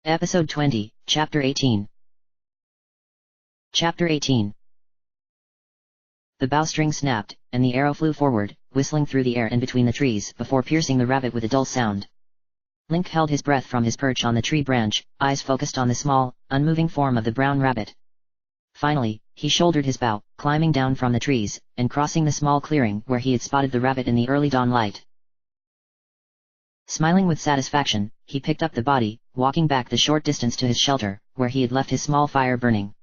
Episode 20, Chapter 18. Chapter 18. The bowstring snapped, and the arrow flew forward, whistling through the air and between the trees before piercing the rabbit with a dull sound. Link held his breath from his perch on the tree branch, eyes focused on the small, unmoving form of the brown rabbit. Finally, he shouldered his bow, climbing down from the trees, and crossing the small clearing where he had spotted the rabbit in the early dawn light. Smiling with satisfaction, he picked up the body, walking back the short distance to his shelter, where he had left his small fire burning.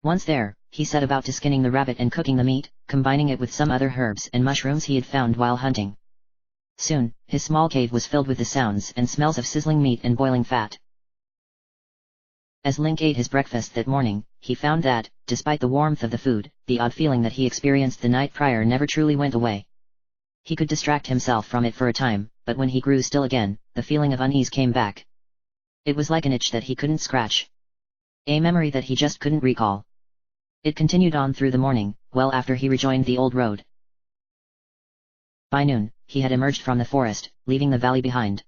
Once there, he set about to skinning the rabbit and cooking the meat, combining it with some other herbs and mushrooms he had found while hunting. Soon, his small cave was filled with the sounds and smells of sizzling meat and boiling fat. As Link ate his breakfast that morning, he found that, despite the warmth of the food, the odd feeling that he experienced the night prior never truly went away. He could distract himself from it for a time, but when he grew still again, the feeling of unease came back. It was like an itch that he couldn't scratch. A memory that he just couldn't recall. It continued on through the morning, well after he rejoined the old road. By noon, he had emerged from the forest, leaving the valley behind.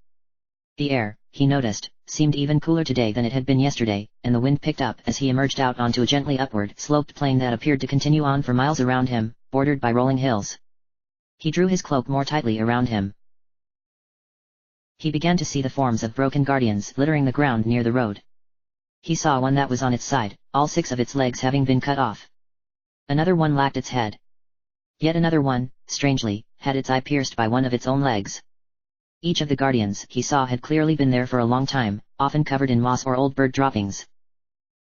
The air, he noticed, seemed even cooler today than it had been yesterday, and the wind picked up as he emerged out onto a gently upward sloped plain that appeared to continue on for miles around him, bordered by rolling hills. He drew his cloak more tightly around him. He began to see the forms of broken guardians littering the ground near the road. He saw one that was on its side, all 6 of its legs having been cut off. Another one lacked its head. Yet another one, strangely, had its eye pierced by one of its own legs. Each of the guardians he saw had clearly been there for a long time, often covered in moss or old bird droppings.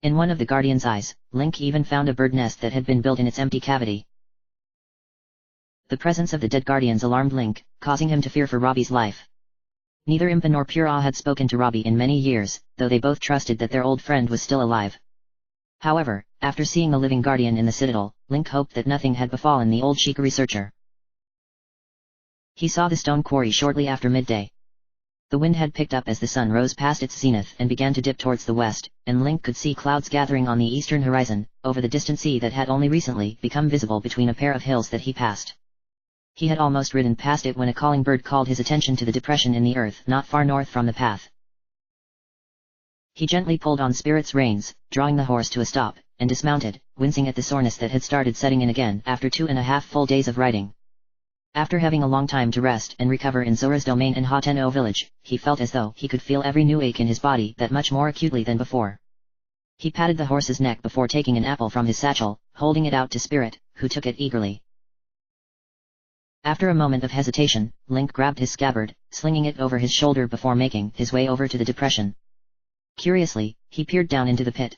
In one of the guardians' eyes, Link even found a bird nest that had been built in its empty cavity. The presence of the dead guardians alarmed Link, causing him to fear for Robbie's life. Neither Impa nor Pura had spoken to Robbie in many years, though they both trusted that their old friend was still alive. However, after seeing the living guardian in the citadel, Link hoped that nothing had befallen the old Sheikah researcher. He saw the stone quarry shortly after midday. The wind had picked up as the sun rose past its zenith and began to dip towards the west, and Link could see clouds gathering on the eastern horizon, over the distant sea that had only recently become visible between a pair of hills that he passed. He had almost ridden past it when a calling bird called his attention to the depression in the earth not far north from the path. He gently pulled on Spirit's reins, drawing the horse to a stop, and dismounted, wincing at the soreness that had started setting in again after 2.5 full days of riding. After having a long time to rest and recover in Zora's domain and Hateno village, he felt as though he could feel every new ache in his body that much more acutely than before. He patted the horse's neck before taking an apple from his satchel, holding it out to Spirit, who took it eagerly. After a moment of hesitation, Link grabbed his scabbard, slinging it over his shoulder before making his way over to the depression. Curiously, he peered down into the pit.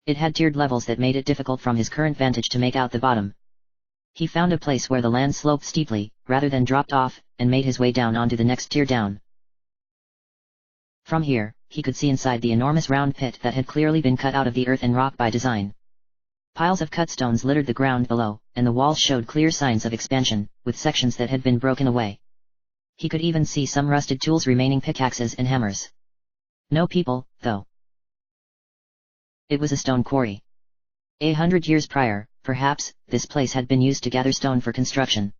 It had tiered levels that made it difficult from his current vantage to make out the bottom. He found a place where the land sloped steeply, rather than dropped off, and made his way down onto the next tier down. From here, he could see inside the enormous round pit that had clearly been cut out of the earth and rock by design. Piles of cut stones littered the ground below, and the walls showed clear signs of expansion, with sections that had been broken away. He could even see some rusted tools remaining, pickaxes and hammers. No people, though. It was a stone quarry. 100 years prior, perhaps, this place had been used to gather stone for construction.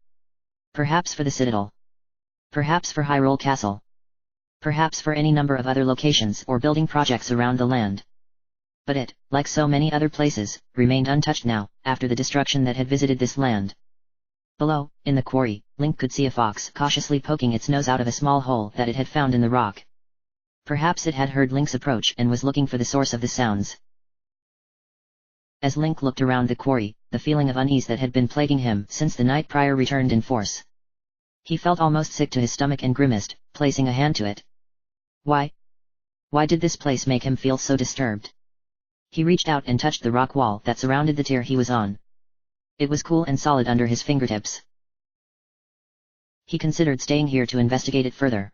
Perhaps for the citadel. Perhaps for Hyrule Castle. Perhaps for any number of other locations or building projects around the land. But it, like so many other places, remained untouched now, after the destruction that had visited this land. Below, in the quarry, Link could see a fox cautiously poking its nose out of a small hole that it had found in the rock. Perhaps it had heard Link's approach and was looking for the source of the sounds. As Link looked around the quarry, the feeling of unease that had been plaguing him since the night prior returned in force. He felt almost sick to his stomach and grimaced, placing a hand to it. Why? Why did this place make him feel so disturbed? He reached out and touched the rock wall that surrounded the tier he was on. It was cool and solid under his fingertips. He considered staying here to investigate it further.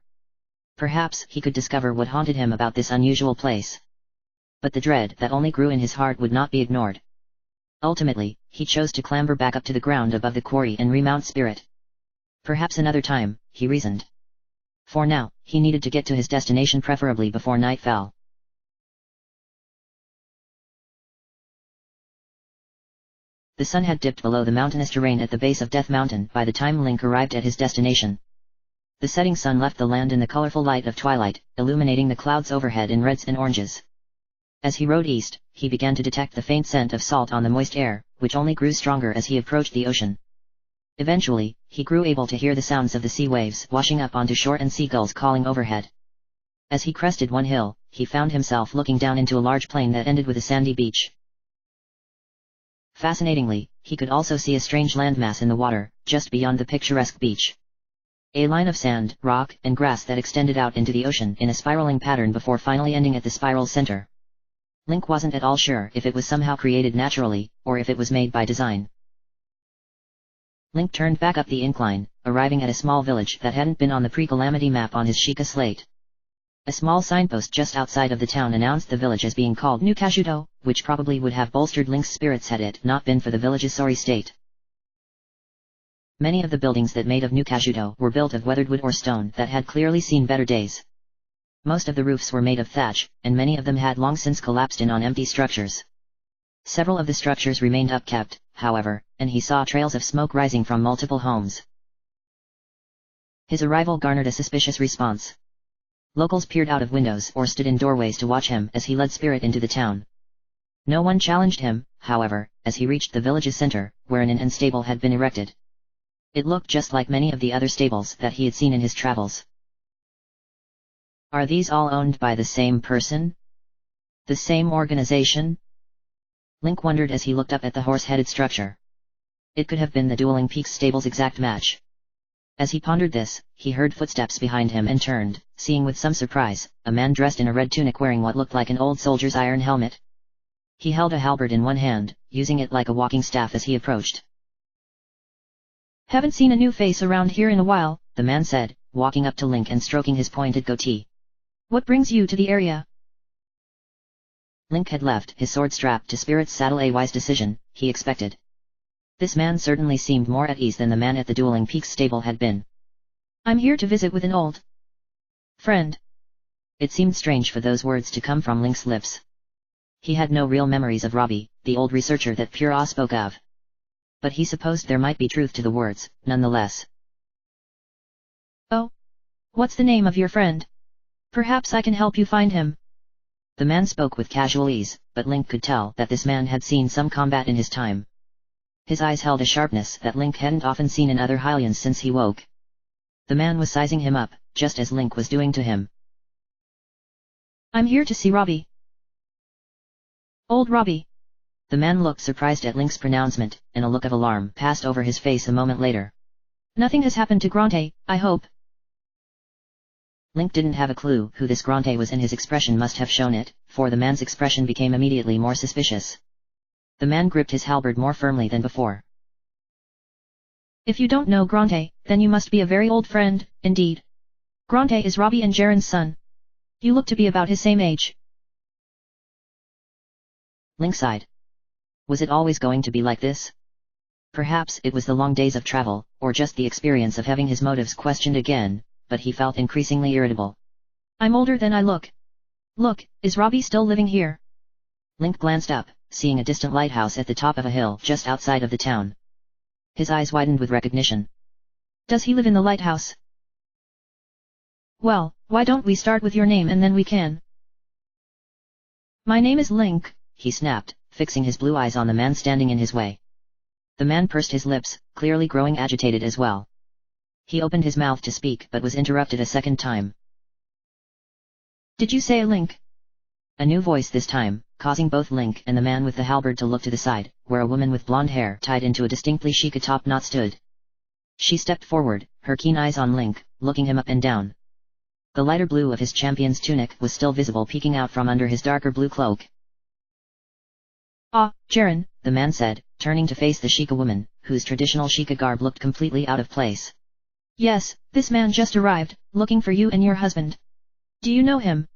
Perhaps he could discover what haunted him about this unusual place. But the dread that only grew in his heart would not be ignored. Ultimately, he chose to clamber back up to the ground above the quarry and remount Spirit. Perhaps another time, he reasoned. For now, he needed to get to his destination preferably before night fell. The sun had dipped below the mountainous terrain at the base of Death Mountain by the time Link arrived at his destination. The setting sun left the land in the colorful light of twilight, illuminating the clouds overhead in reds and oranges. As he rode east, he began to detect the faint scent of salt on the moist air, which only grew stronger as he approached the ocean. Eventually, he grew able to hear the sounds of the sea waves washing up onto shore and seagulls calling overhead. As he crested one hill, he found himself looking down into a large plain that ended with a sandy beach. Fascinatingly, he could also see a strange landmass in the water, just beyond the picturesque beach. A line of sand, rock, and grass that extended out into the ocean in a spiraling pattern before finally ending at the spiral's center. Link wasn't at all sure if it was somehow created naturally, or if it was made by design. Link turned back up the incline, arriving at a small village that hadn't been on the pre-calamity map on his Sheikah slate. A small signpost just outside of the town announced the village as being called New Kashuto, which probably would have bolstered Link's spirits had it not been for the village's sorry state. Many of the buildings that made of New Kashuto were built of weathered wood or stone that had clearly seen better days. Most of the roofs were made of thatch, and many of them had long since collapsed in on empty structures. Several of the structures remained upkept, however, and he saw trails of smoke rising from multiple homes. His arrival garnered a suspicious response. Locals peered out of windows or stood in doorways to watch him as he led Spirit into the town. No one challenged him, however, as he reached the village's center, where an inn and stable had been erected. It looked just like many of the other stables that he had seen in his travels. Are these all owned by the same person? The same organization? Link wondered as he looked up at the horse-headed structure. It could have been the Dueling Peaks stable's exact match. As he pondered this, he heard footsteps behind him and turned, seeing with some surprise, a man dressed in a red tunic wearing what looked like an old soldier's iron helmet. He held a halberd in one hand, using it like a walking staff as he approached. Haven't seen a new face around here in a while, the man said, walking up to Link and stroking his pointed goatee. What brings you to the area? Link had left his sword strapped to Spirit's saddle, a wise decision, he expected. This man certainly seemed more at ease than the man at the Dueling Peaks stable had been. I'm here to visit with an old friend. It seemed strange for those words to come from Link's lips. He had no real memories of Robbie, the old researcher that Pura spoke of. But he supposed there might be truth to the words, nonetheless. Oh? What's the name of your friend? Perhaps I can help you find him. The man spoke with casual ease, but Link could tell that this man had seen some combat in his time. His eyes held a sharpness that Link hadn't often seen in other Hylians since he woke. The man was sizing him up, just as Link was doing to him. I'm here to see Robbie. Old Robbie. The man looked surprised at Link's pronouncement, and a look of alarm passed over his face a moment later. Nothing has happened to Grante, I hope. Link didn't have a clue who this Grante was, and his expression must have shown it, for the man's expression became immediately more suspicious. The man gripped his halberd more firmly than before. If you don't know Grante, then you must be a very old friend, indeed. Grante is Robbie and Jaren's son. You look to be about his same age. Link sighed. Was it always going to be like this? Perhaps it was the long days of travel, or just the experience of having his motives questioned again, but he felt increasingly irritable. I'm older than I look. Look, is Robbie still living here? Link glanced up, seeing a distant lighthouse at the top of a hill just outside of the town. His eyes widened with recognition. Does he live in the lighthouse? Well, why don't we start with your name and then we can. My name is Link, he snapped, fixing his blue eyes on the man standing in his way. The man pursed his lips, clearly growing agitated as well. He opened his mouth to speak but was interrupted a second time. Did you say a Link? A new voice this time, causing both Link and the man with the halberd to look to the side, where a woman with blonde hair tied into a distinctly Sheikah top knot stood. She stepped forward, her keen eyes on Link, looking him up and down. The lighter blue of his champion's tunic was still visible peeking out from under his darker blue cloak. Ah, Jaren, the man said, turning to face the Sheikah woman, whose traditional Sheikah garb looked completely out of place. Yes, this man just arrived, looking for you and your husband. Do you know him?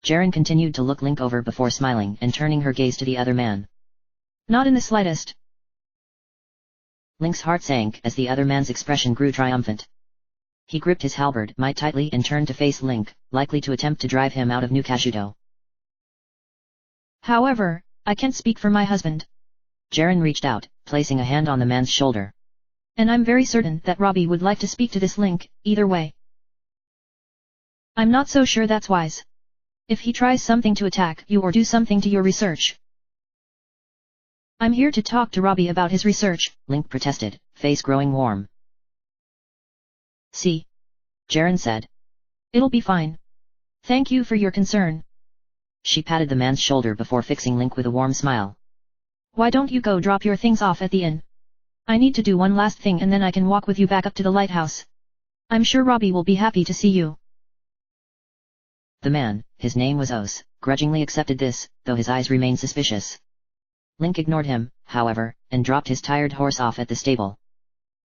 Jaren continued to look Link over before smiling and turning her gaze to the other man. Not in the slightest. Link's heart sank as the other man's expression grew triumphant. He gripped his halberd might tightly and turned to face Link, likely to attempt to drive him out of New Kashuto. However, I can't speak for my husband. Jaren reached out, placing a hand on the man's shoulder. And I'm very certain that Robbie would like to speak to this Link, either way. I'm not so sure that's wise. If he tries something to attack you or do something to your research. I'm here to talk to Robbie about his research, Link protested, face growing warm. See? Jaren said. It'll be fine. Thank you for your concern. She patted the man's shoulder before fixing Link with a warm smile. Why don't you go drop your things off at the inn? I need to do one last thing and then I can walk with you back up to the lighthouse. I'm sure Robbie will be happy to see you. The man, his name was Os, grudgingly accepted this, though his eyes remained suspicious. Link ignored him, however, and dropped his tired horse off at the stable.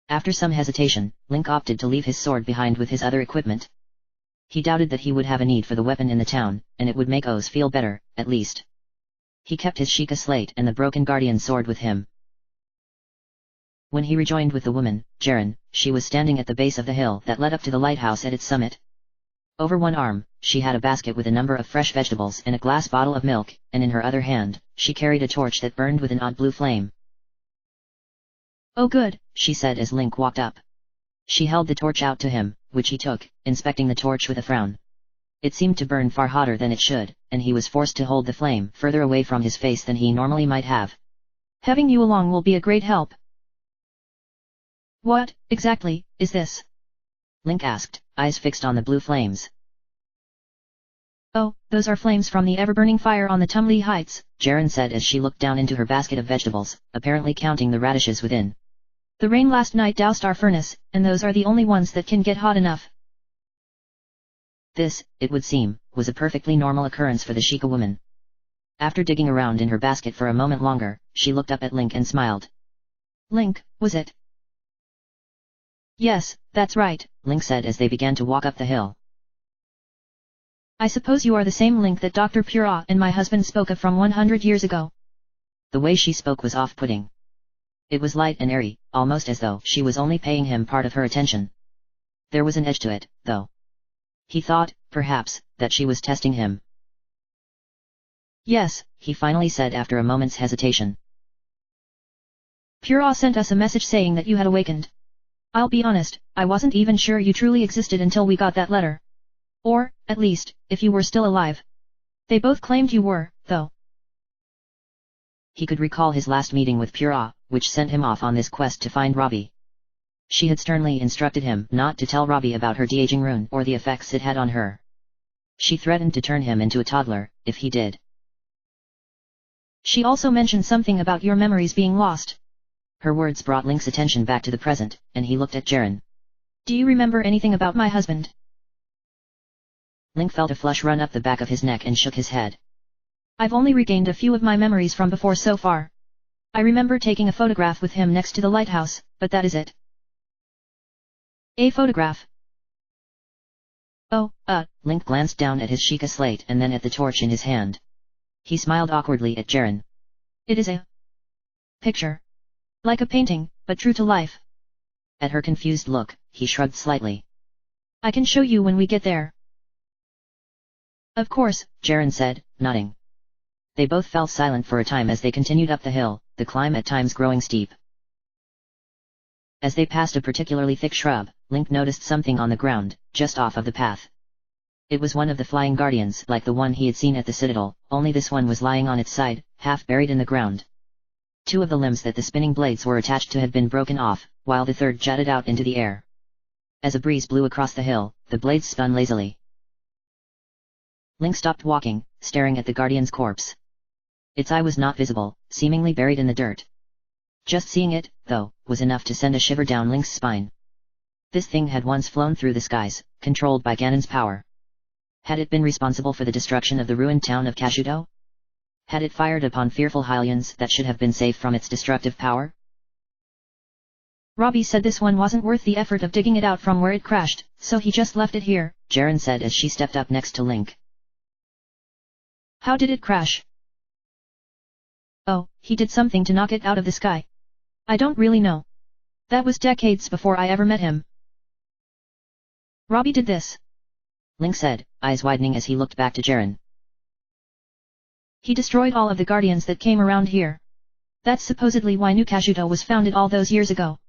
After some hesitation, Link opted to leave his sword behind with his other equipment. He doubted that he would have a need for the weapon in the town, and it would make Os feel better, at least. He kept his Sheikah slate and the broken guardian sword with him. When he rejoined with the woman, Jaren, she was standing at the base of the hill that led up to the lighthouse at its summit. Over one arm, she had a basket with a number of fresh vegetables and a glass bottle of milk, and in her other hand, she carried a torch that burned with an odd blue flame. Oh good, she said as Link walked up. She held the torch out to him, which he took, inspecting the torch with a frown. It seemed to burn far hotter than it should, and he was forced to hold the flame further away from his face than he normally might have. Having you along will be a great help. What, exactly, is this? Link asked, eyes fixed on the blue flames. Oh, those are flames from the ever-burning fire on the Tumley Heights, Jaren said as she looked down into her basket of vegetables, apparently counting the radishes within. The rain last night doused our furnace, and those are the only ones that can get hot enough. This, it would seem, was a perfectly normal occurrence for the Sheikah woman. After digging around in her basket for a moment longer, she looked up at Link and smiled. Link, was it? Yes, that's right, Link said as they began to walk up the hill. I suppose you are the same Link that Dr. Pura and my husband spoke of from 100 years ago. The way she spoke was off-putting. It was light and airy, almost as though she was only paying him part of her attention. There was an edge to it, though. He thought, perhaps, that she was testing him. Yes, he finally said after a moment's hesitation. Pura sent us a message saying that you had awakened. I'll be honest, I wasn't even sure you truly existed until we got that letter. Or, at least, if you were still alive. They both claimed you were, though. He could recall his last meeting with Pura, which sent him off on this quest to find Robbie. She had sternly instructed him not to tell Robbie about her de-aging rune or the effects it had on her. She threatened to turn him into a toddler, if he did. She also mentioned something about your memories being lost. Her words brought Link's attention back to the present, and he looked at Jaren. Do you remember anything about my husband? Link felt a flush run up the back of his neck and shook his head. I've only regained a few of my memories from before so far. I remember taking a photograph with him next to the lighthouse, but that is it. A photograph? Oh, Link glanced down at his Sheikah slate and then at the torch in his hand. He smiled awkwardly at Jaren. It is a picture. Like a painting, but true to life. At her confused look, he shrugged slightly. I can show you when we get there. Of course, Jaren said, nodding. They both fell silent for a time as they continued up the hill, the climb at times growing steep. As they passed a particularly thick shrub, Link noticed something on the ground, just off of the path. It was one of the flying guardians like the one he had seen at the citadel, only this one was lying on its side, half buried in the ground. Two of the limbs that the spinning blades were attached to had been broken off, while the third jutted out into the air. As a breeze blew across the hill, the blades spun lazily. Link stopped walking, staring at the guardian's corpse. Its eye was not visible, seemingly buried in the dirt. Just seeing it, though, was enough to send a shiver down Link's spine. This thing had once flown through the skies, controlled by Ganon's power. Had it been responsible for the destruction of the ruined town of Kashudo? Had it fired upon fearful Hylians that should have been safe from its destructive power? Robbie said this one wasn't worth the effort of digging it out from where it crashed, so he just left it here, Jaren said as she stepped up next to Link. How did it crash? Oh, he did something to knock it out of the sky. I don't really know. That was decades before I ever met him. Robbie did this. Link said, eyes widening as he looked back to Jaren. He destroyed all of the guardians that came around here. That's supposedly why New Kashudo was founded all those years ago.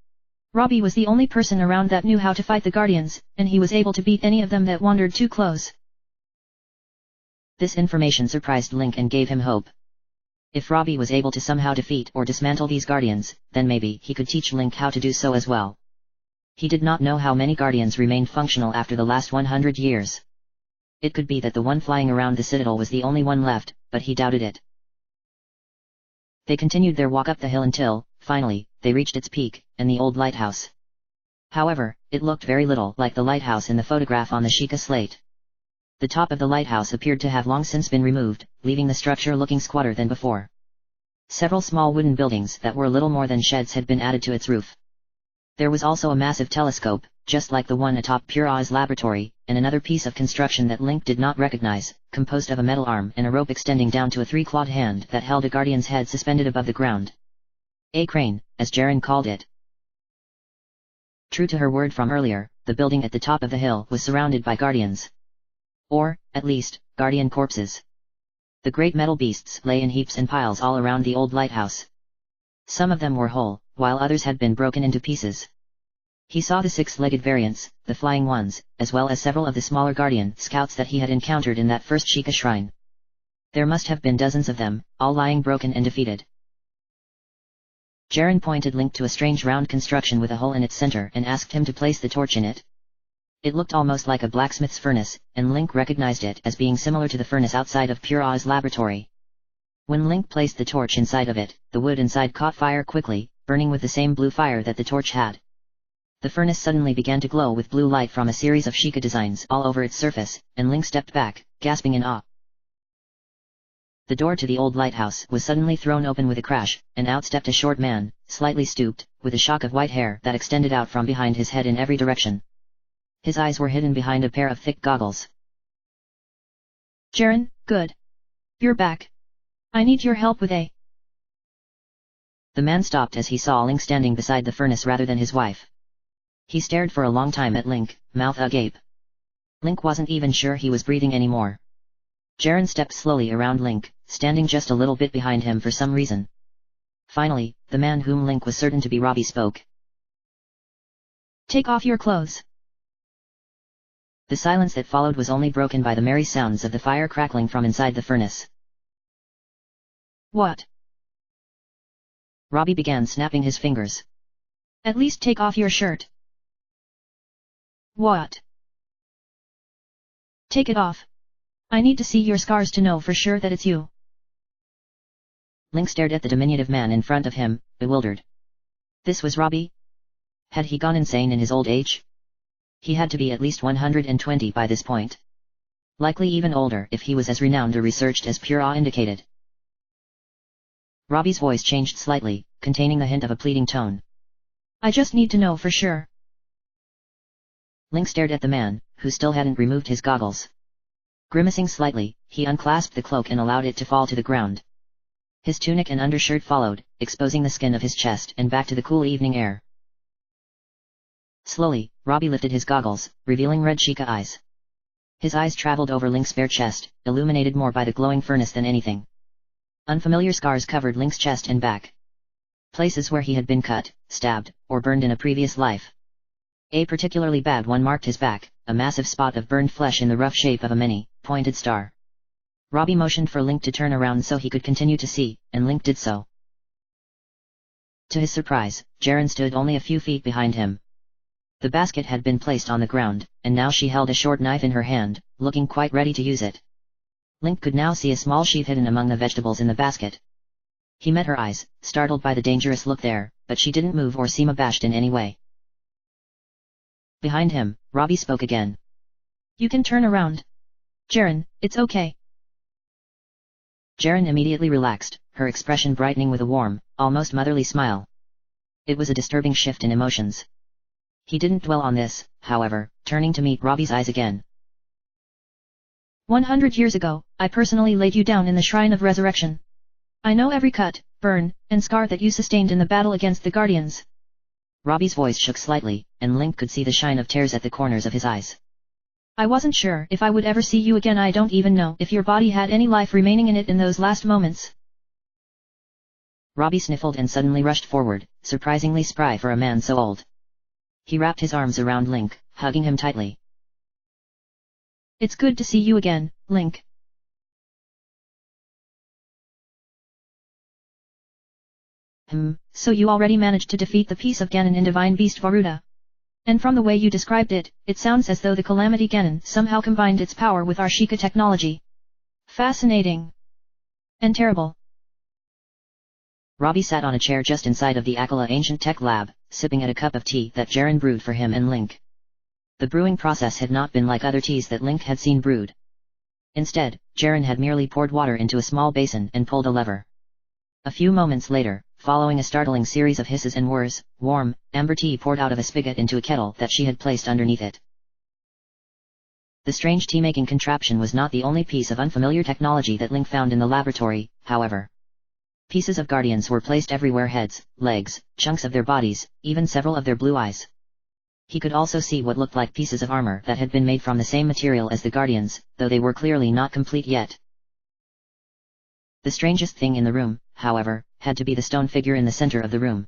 Robbie was the only person around that knew how to fight the Guardians, and he was able to beat any of them that wandered too close. This information surprised Link and gave him hope. If Robbie was able to somehow defeat or dismantle these Guardians, then maybe he could teach Link how to do so as well. He did not know how many Guardians remained functional after the last 100 years. It could be that the one flying around the citadel was the only one left, but he doubted it. They continued their walk up the hill until, finally, they reached its peak, and the old lighthouse. However, it looked very little like the lighthouse in the photograph on the Sheikah slate. The top of the lighthouse appeared to have long since been removed, leaving the structure looking squatter than before. Several small wooden buildings that were little more than sheds had been added to its roof. There was also a massive telescope, just like the one atop Pura's laboratory, and another piece of construction that Link did not recognize, composed of a metal arm and a rope extending down to a three-clawed hand that held a guardian's head suspended above the ground. A crane, as Jaren called it. True to her word from earlier, the building at the top of the hill was surrounded by guardians. Or, at least, guardian corpses. The great metal beasts lay in heaps and piles all around the old lighthouse. Some of them were whole, while others had been broken into pieces. He saw the six-legged variants, the flying ones, as well as several of the smaller guardian scouts that he had encountered in that first Sheikah shrine. There must have been dozens of them, all lying broken and defeated. Jaren pointed Link to a strange round construction with a hole in its center and asked him to place the torch in it. It looked almost like a blacksmith's furnace, and Link recognized it as being similar to the furnace outside of Pura's laboratory. When Link placed the torch inside of it, the wood inside caught fire quickly, burning with the same blue fire that the torch had. The furnace suddenly began to glow with blue light from a series of Sheikah designs all over its surface, and Link stepped back, gasping in awe. The door to the old lighthouse was suddenly thrown open with a crash, and out stepped a short man, slightly stooped, with a shock of white hair that extended out from behind his head in every direction. His eyes were hidden behind a pair of thick goggles. Jaren, good. You're back. I need your help with a... The man stopped as he saw Link standing beside the furnace rather than his wife. He stared for a long time at Link, mouth agape. Link wasn't even sure he was breathing anymore. Jaren stepped slowly around Link, standing just a little bit behind him for some reason. Finally, the man whom Link was certain to be Robbie spoke. Take off your clothes. The silence that followed was only broken by the merry sounds of the fire crackling from inside the furnace. What? Robbie began snapping his fingers. At least take off your shirt. What? Take it off. I need to see your scars to know for sure that it's you. Link stared at the diminutive man in front of him, bewildered. This was Robbie? Had he gone insane in his old age? He had to be at least 120 by this point. Likely even older if he was as renowned or researched as Pura indicated. Robbie's voice changed slightly, containing the hint of a pleading tone. I just need to know for sure. Link stared at the man, who still hadn't removed his goggles. Grimacing slightly, he unclasped the cloak and allowed it to fall to the ground. His tunic and undershirt followed, exposing the skin of his chest and back to the cool evening air. Slowly, Robbie lifted his goggles, revealing red Sheikah eyes. His eyes traveled over Link's bare chest, illuminated more by the glowing furnace than anything. Unfamiliar scars covered Link's chest and back. Places where he had been cut, stabbed, or burned in a previous life. A particularly bad one marked his back, a massive spot of burned flesh in the rough shape of a many-pointed star. Robbie motioned for Link to turn around so he could continue to see, and Link did so. To his surprise, Jaren stood only a few feet behind him. The basket had been placed on the ground, and now she held a short knife in her hand, looking quite ready to use it. Link could now see a small sheath hidden among the vegetables in the basket. He met her eyes, startled by the dangerous look there, but she didn't move or seem abashed in any way. Behind him, Robbie spoke again. You can turn around. Jaren, it's okay. Jaren immediately relaxed, her expression brightening with a warm, almost motherly smile. It was a disturbing shift in emotions. He didn't dwell on this, however, turning to meet Robbie's eyes again. 100 years ago, I personally laid you down in the Shrine of Resurrection. I know every cut, burn, and scar that you sustained in the battle against the Guardians. Robbie's voice shook slightly, and Link could see the shine of tears at the corners of his eyes. I wasn't sure if I would ever see you again. I don't even know if your body had any life remaining in it in those last moments. Robbie sniffled and suddenly rushed forward, surprisingly spry for a man so old. He wrapped his arms around Link, hugging him tightly. It's good to see you again, Link. So you already managed to defeat the piece of Ganon in Divine Beast Varuda. And from the way you described it, it sounds as though the Calamity Ganon somehow combined its power with our Sheikah technology. Fascinating. And terrible. Robbie sat on a chair just inside of the Akala Ancient Tech Lab, sipping at a cup of tea that Jaren brewed for him and Link. The brewing process had not been like other teas that Link had seen brewed. Instead, Jaren had merely poured water into a small basin and pulled a lever. A few moments later, following a startling series of hisses and whirs, warm, amber tea poured out of a spigot into a kettle that she had placed underneath it. The strange tea-making contraption was not the only piece of unfamiliar technology that Link found in the laboratory, however. Pieces of guardians were placed everywhere: heads, legs, chunks of their bodies, even several of their blue eyes. He could also see what looked like pieces of armor that had been made from the same material as the guardians, though they were clearly not complete yet. The strangest thing in the room, however, had to be the stone figure in the center of the room.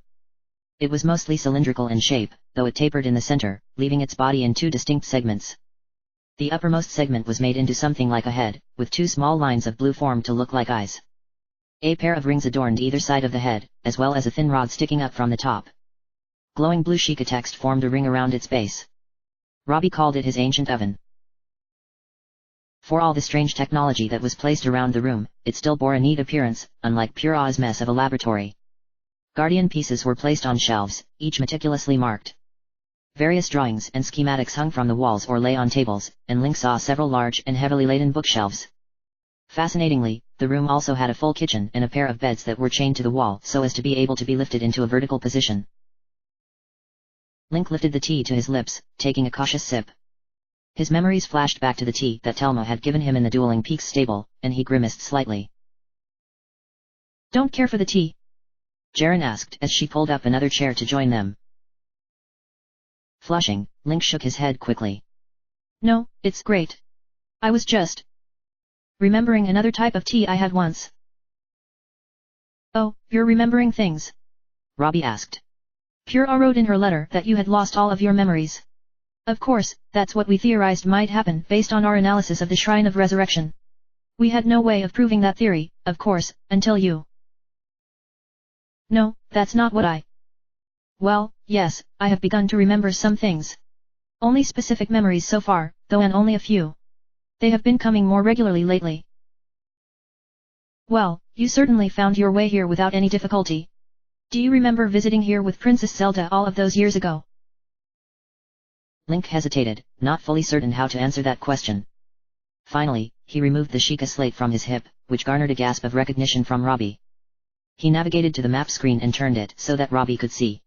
It was mostly cylindrical in shape, though it tapered in the center, leaving its body in two distinct segments. The uppermost segment was made into something like a head, with two small lines of blue formed to look like eyes. A pair of rings adorned either side of the head, as well as a thin rod sticking up from the top. Glowing blue Sheikah text formed a ring around its base. Robbie called it his ancient oven. For all the strange technology that was placed around the room, it still bore a neat appearance, unlike pure Oz mess of a laboratory. Guardian pieces were placed on shelves, each meticulously marked. Various drawings and schematics hung from the walls or lay on tables, and Link saw several large and heavily laden bookshelves. Fascinatingly, the room also had a full kitchen and a pair of beds that were chained to the wall so as to be able to be lifted into a vertical position. Link lifted the tea to his lips, taking a cautious sip. His memories flashed back to the tea that Telma had given him in the Dueling Peaks stable, and he grimaced slightly. Don't care for the tea? Jaren asked as she pulled up another chair to join them. Flushing, Link shook his head quickly. No, it's great. I was just remembering another type of tea I had once. Oh, you're remembering things? Robbie asked. Pura wrote in her letter that you had lost all of your memories. Of course, that's what we theorized might happen based on our analysis of the Shrine of Resurrection. We had no way of proving that theory, of course, until you. No, that's not what I. Well, yes, I have begun to remember some things. Only specific memories so far, though, and only a few. They have been coming more regularly lately. Well, you certainly found your way here without any difficulty. Do you remember visiting here with Princess Zelda all of those years ago? Link hesitated, not fully certain how to answer that question. Finally, he removed the Sheikah slate from his hip, which garnered a gasp of recognition from Robbie. He navigated to the map screen and turned it so that Robbie could see.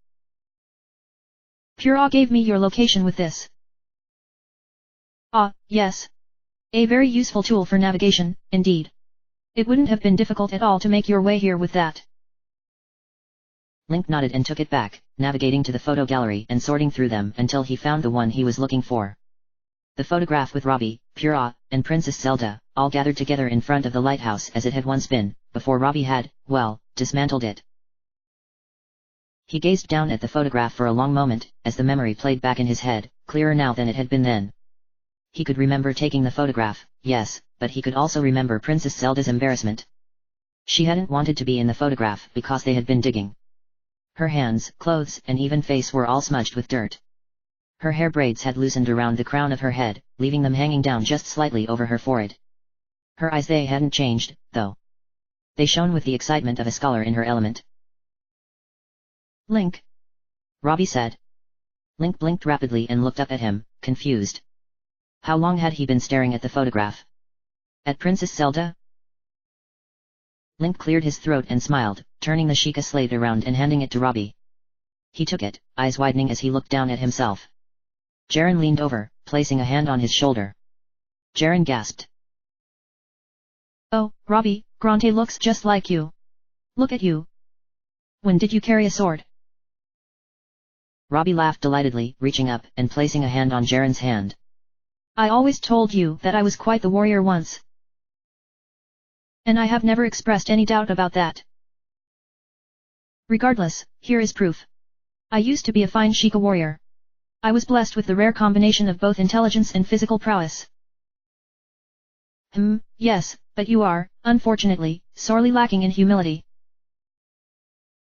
Pura gave me your location with this. Ah, yes. A very useful tool for navigation, indeed. It wouldn't have been difficult at all to make your way here with that. Link nodded and took it back, navigating to the photo gallery and sorting through them until he found the one he was looking for. The photograph with Robbie, Pura, and Princess Zelda, all gathered together in front of the lighthouse as it had once been, before Robbie had, well, dismantled it. He gazed down at the photograph for a long moment, as the memory played back in his head, clearer now than it had been then. He could remember taking the photograph, yes, but he could also remember Princess Zelda's embarrassment. She hadn't wanted to be in the photograph because they had been digging. Her hands, clothes, and even face were all smudged with dirt. Her hair braids had loosened around the crown of her head, leaving them hanging down just slightly over her forehead. Her eyes, they hadn't changed, though. They shone with the excitement of a scholar in her element. Link, Robbie said. Link blinked rapidly and looked up at him, confused. How long had he been staring at the photograph? At Princess Zelda? Link cleared his throat and smiled, turning the Sheikah slate around and handing it to Robbie. He took it, eyes widening as he looked down at himself. Jaren leaned over, placing a hand on his shoulder. Jaren gasped. Oh, Robbie, Grante looks just like you. Look at you. When did you carry a sword? Robbie laughed delightedly, reaching up and placing a hand on Jaren's hand. I always told you that I was quite the warrior once. And I have never expressed any doubt about that. Regardless, here is proof. I used to be a fine Sheikah warrior. I was blessed with the rare combination of both intelligence and physical prowess. Yes, but you are, unfortunately, sorely lacking in humility.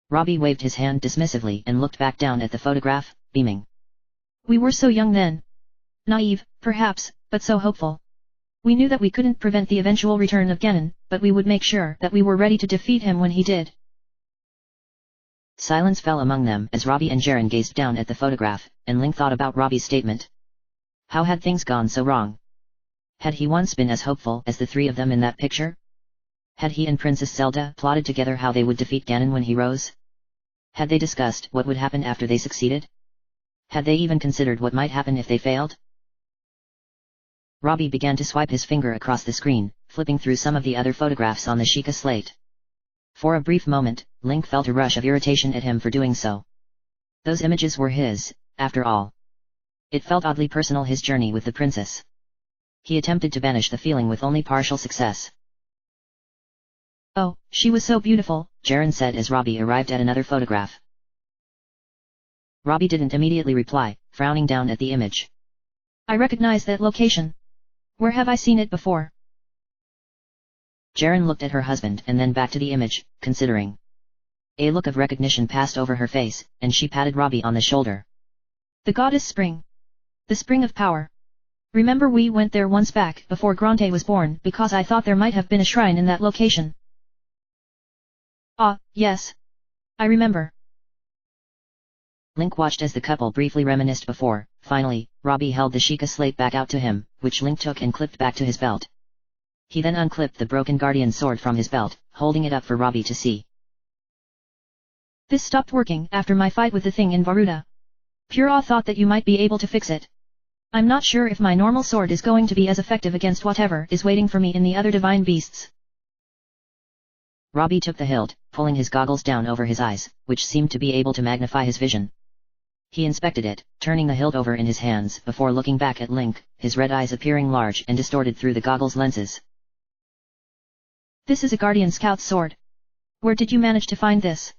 Robbie waved his hand dismissively and looked back down at the photograph, beaming. We were so young then. Naive, perhaps, but so hopeful. We knew that we couldn't prevent the eventual return of Ganon, but we would make sure that we were ready to defeat him when he did. Silence fell among them as Robbie and Jaren gazed down at the photograph, and Link thought about Robbie's statement. How had things gone so wrong? Had he once been as hopeful as the three of them in that picture? Had he and Princess Zelda plotted together how they would defeat Ganon when he rose? Had they discussed what would happen after they succeeded? Had they even considered what might happen if they failed? Robbie began to swipe his finger across the screen, flipping through some of the other photographs on the Sheikah slate. For a brief moment, Link felt a rush of irritation at him for doing so. Those images were his, after all. It felt oddly personal, his journey with the princess. He attempted to banish the feeling with only partial success. Oh, she was so beautiful, Jaren said as Robbie arrived at another photograph. Robbie didn't immediately reply, frowning down at the image. I recognize that location. Where have I seen it before? Jaren looked at her husband and then back to the image, considering. A look of recognition passed over her face, and she patted Robbie on the shoulder. The goddess Spring. The Spring of Power. Remember we went there once back before Grante was born because I thought there might have been a shrine in that location. Ah, yes. I remember. Link watched as the couple briefly reminisced before. Finally, Robbie held the Sheikah slate back out to him, which Link took and clipped back to his belt. He then unclipped the broken guardian sword from his belt, holding it up for Robbie to see. This stopped working after my fight with the thing in Varuda. Pura thought that you might be able to fix it. I'm not sure if my normal sword is going to be as effective against whatever is waiting for me in the other divine beasts. Robbie took the hilt, pulling his goggles down over his eyes, which seemed to be able to magnify his vision. He inspected it, turning the hilt over in his hands before looking back at Link, his red eyes appearing large and distorted through the goggles' lenses. This is a Guardian Scout's sword. Where did you manage to find this?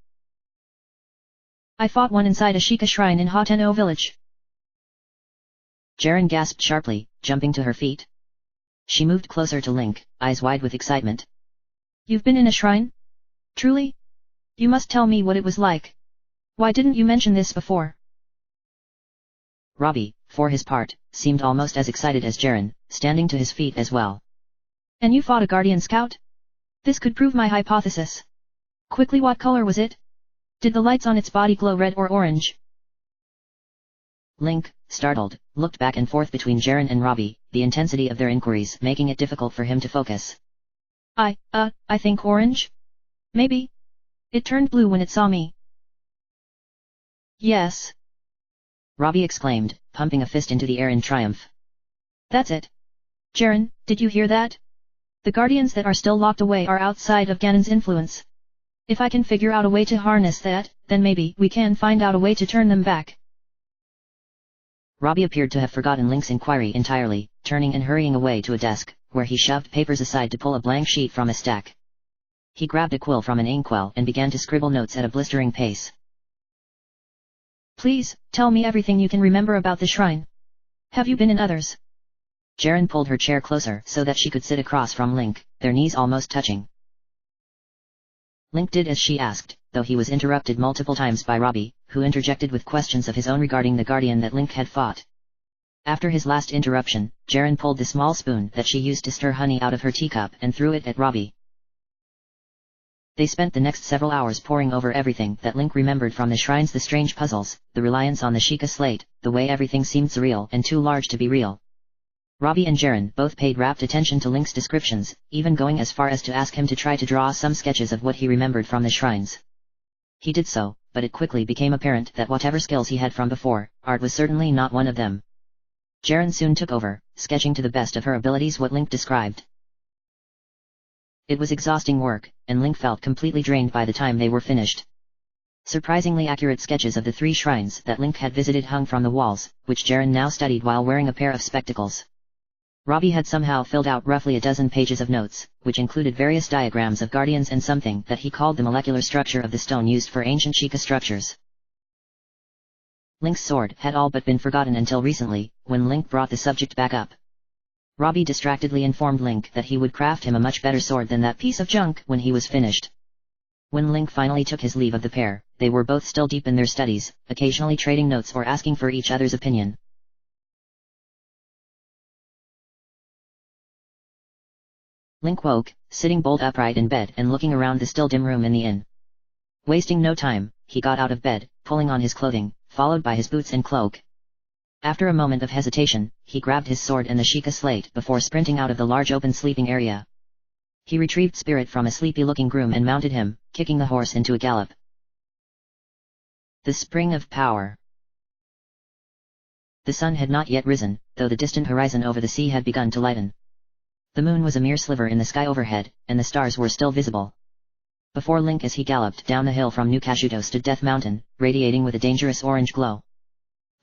I fought one inside a Sheikah shrine in Hateno village. Jaren gasped sharply, jumping to her feet. She moved closer to Link, eyes wide with excitement. You've been in a shrine? Truly? You must tell me what it was like. Why didn't you mention this before? Robbie, for his part, seemed almost as excited as Jaren, standing to his feet as well. And you fought a Guardian Scout? This could prove my hypothesis. Quickly, what color was it? Did the lights on its body glow red or orange? Link, startled, looked back and forth between Jaren and Robbie, the intensity of their inquiries making it difficult for him to focus. I think orange? Maybe? It turned blue when it saw me. Yes. Robbie exclaimed, pumping a fist into the air in triumph. That's it. Jaren, did you hear that? The guardians that are still locked away are outside of Ganon's influence. If I can figure out a way to harness that, then maybe we can find out a way to turn them back. Robbie appeared to have forgotten Link's inquiry entirely, turning and hurrying away to a desk, where he shoved papers aside to pull a blank sheet from a stack. He grabbed a quill from an inkwell and began to scribble notes at a blistering pace. Please, tell me everything you can remember about the shrine. Have you been in others? Jaren pulled her chair closer so that she could sit across from Link, their knees almost touching. Link did as she asked, though he was interrupted multiple times by Robbie, who interjected with questions of his own regarding the guardian that Link had fought. After his last interruption, Jaren pulled the small spoon that she used to stir honey out of her teacup and threw it at Robbie. They spent the next several hours poring over everything that Link remembered from the shrines, the strange puzzles, the reliance on the Sheikah slate, the way everything seemed surreal and too large to be real. Robbie and Jaren both paid rapt attention to Link's descriptions, even going as far as to ask him to try to draw some sketches of what he remembered from the shrines. He did so, but it quickly became apparent that whatever skills he had from before, art was certainly not one of them. Jaren soon took over, sketching to the best of her abilities what Link described. It was exhausting work, and Link felt completely drained by the time they were finished. Surprisingly accurate sketches of the 3 shrines that Link had visited hung from the walls, which Jaren now studied while wearing a pair of spectacles. Robbie had somehow filled out roughly a dozen pages of notes, which included various diagrams of guardians and something that he called the molecular structure of the stone used for ancient Sheikah structures. Link's sword had all but been forgotten until recently, when Link brought the subject back up. Robbie distractedly informed Link that he would craft him a much better sword than that piece of junk when he was finished. When Link finally took his leave of the pair, they were both still deep in their studies, occasionally trading notes or asking for each other's opinion. Link woke, sitting bolt upright in bed and looking around the still dim room in the inn. Wasting no time, he got out of bed, pulling on his clothing, followed by his boots and cloak. After a moment of hesitation, he grabbed his sword and the Sheikah slate before sprinting out of the large open sleeping area. He retrieved Spirit from a sleepy-looking groom and mounted him, kicking the horse into a gallop. The Spring of Power. The sun had not yet risen, though the distant horizon over the sea had begun to lighten. The moon was a mere sliver in the sky overhead, and the stars were still visible. Before Link as he galloped down the hill from New Kashuto stood Death Mountain, radiating with a dangerous orange glow.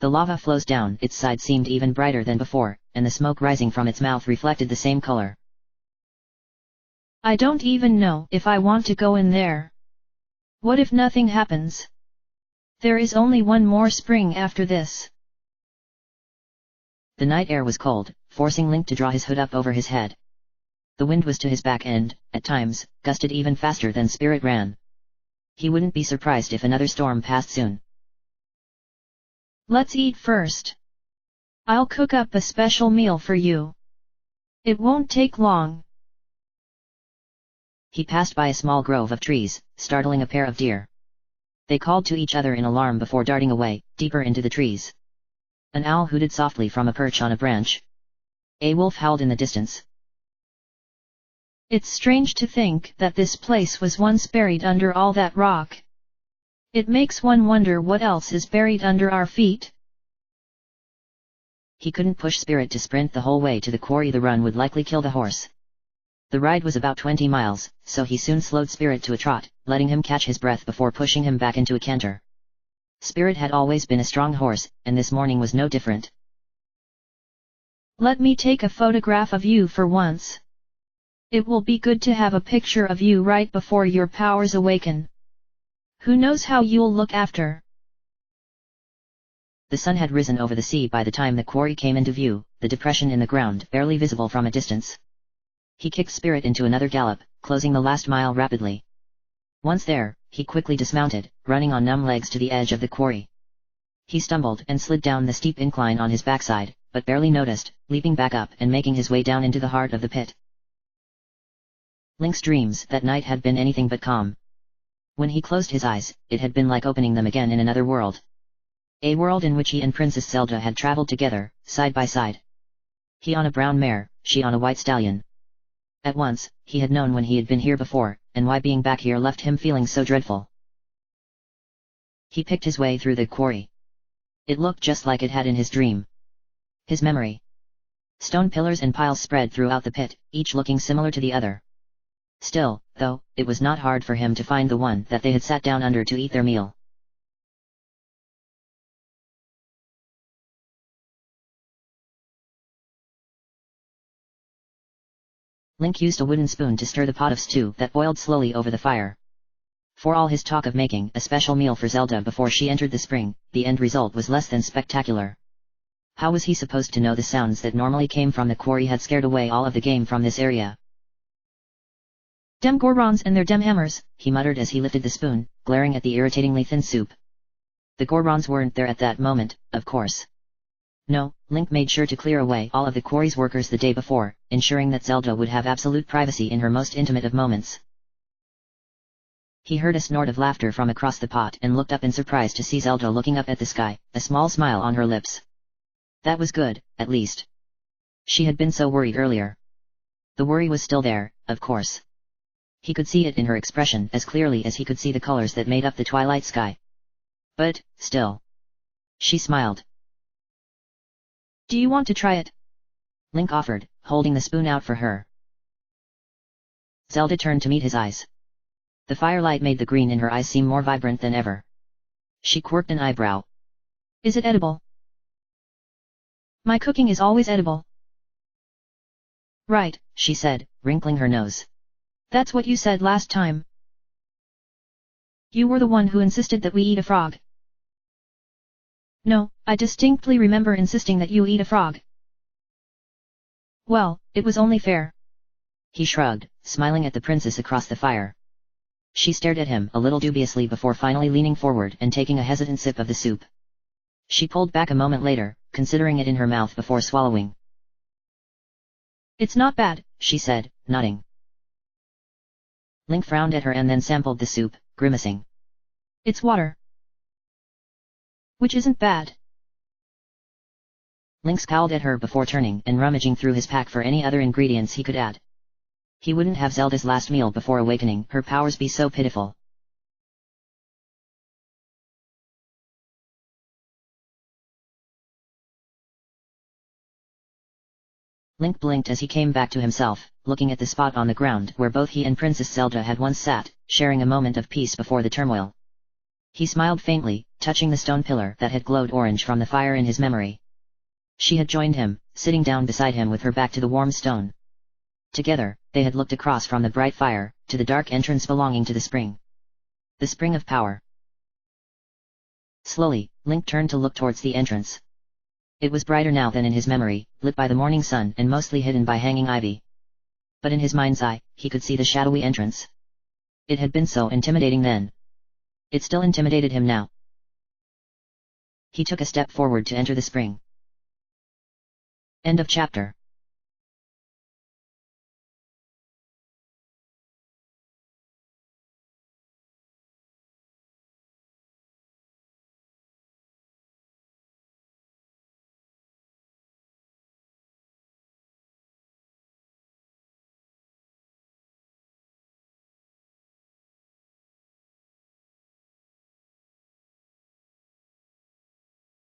The lava flows down its side seemed even brighter than before, and the smoke rising from its mouth reflected the same color. I don't even know if I want to go in there. What if nothing happens? There is only one more spring after this. The night air was cold, forcing Link to draw his hood up over his head. The wind was to his back and, at times, gusted even faster than Spirit ran. He wouldn't be surprised if another storm passed soon. Let's eat first. I'll cook up a special meal for you. It won't take long. He passed by a small grove of trees, startling a pair of deer. They called to each other in alarm before darting away, deeper into the trees. An owl hooted softly from a perch on a branch. A wolf howled in the distance. It's strange to think that this place was once buried under all that rock. It makes one wonder what else is buried under our feet. He couldn't push Spirit to sprint the whole way to the quarry. The run would likely kill the horse. The ride was about 20 miles, so he soon slowed Spirit to a trot, letting him catch his breath before pushing him back into a canter. Spirit had always been a strong horse, and this morning was no different. Let me take a photograph of you for once. It will be good to have a picture of you right before your powers awaken. Who knows how you'll look after? The sun had risen over the sea by the time the quarry came into view, the depression in the ground barely visible from a distance. He kicked Spirit into another gallop, closing the last mile rapidly. Once there, he quickly dismounted, running on numb legs to the edge of the quarry. He stumbled and slid down the steep incline on his backside, but barely noticed, leaping back up and making his way down into the heart of the pit. Link's dreams that night had been anything but calm. When he closed his eyes, it had been like opening them again in another world. A world in which he and Princess Zelda had traveled together, side by side. He on a brown mare, she on a white stallion. At once, he had known when he had been here before, and why being back here left him feeling so dreadful. He picked his way through the quarry. It looked just like it had in his dream. His memory. Stone pillars and piles spread throughout the pit, each looking similar to the other. Still, though, it was not hard for him to find the one that they had sat down under to eat their meal. Link used a wooden spoon to stir the pot of stew that boiled slowly over the fire. For all his talk of making a special meal for Zelda before she entered the spring, the end result was less than spectacular. How was he supposed to know the sounds that normally came from the quarry had scared away all of the game from this area? Dem Gorons and their dem hammers, he muttered as he lifted the spoon, glaring at the irritatingly thin soup. The Gorons weren't there at that moment, of course. No, Link made sure to clear away all of the quarry's workers the day before, ensuring that Zelda would have absolute privacy in her most intimate of moments. He heard a snort of laughter from across the pot and looked up in surprise to see Zelda looking up at the sky, a small smile on her lips. That was good, at least. She had been so worried earlier. The worry was still there, of course. He could see it in her expression as clearly as he could see the colors that made up the twilight sky. But, still. She smiled. Do you want to try it? Link offered, holding the spoon out for her. Zelda turned to meet his eyes. The firelight made the green in her eyes seem more vibrant than ever. She quirked an eyebrow. Is it edible? My cooking is always edible. Right, she said, wrinkling her nose. That's what you said last time. You were the one who insisted that we eat a frog. No, I distinctly remember insisting that you eat a frog. Well, it was only fair. He shrugged, smiling at the princess across the fire. She stared at him a little dubiously before finally leaning forward and taking a hesitant sip of the soup. She pulled back a moment later, considering it in her mouth before swallowing. It's not bad, she said, nodding. Link frowned at her and then sampled the soup, grimacing. It's water. Which isn't bad. Link scowled at her before turning and rummaging through his pack for any other ingredients he could add. He wouldn't have Zelda's last meal before awakening her powers be so pitiful. Link blinked as he came back to himself, looking at the spot on the ground where both he and Princess Zelda had once sat, sharing a moment of peace before the turmoil. He smiled faintly, touching the stone pillar that had glowed orange from the fire in his memory. She had joined him, sitting down beside him with her back to the warm stone. Together, they had looked across from the bright fire, to the dark entrance belonging to the spring. The spring of power. Slowly, Link turned to look towards the entrance. It was brighter now than in his memory, lit by the morning sun and mostly hidden by hanging ivy. But in his mind's eye, he could see the shadowy entrance. It had been so intimidating then. It still intimidated him now. He took a step forward to enter the spring. End of chapter.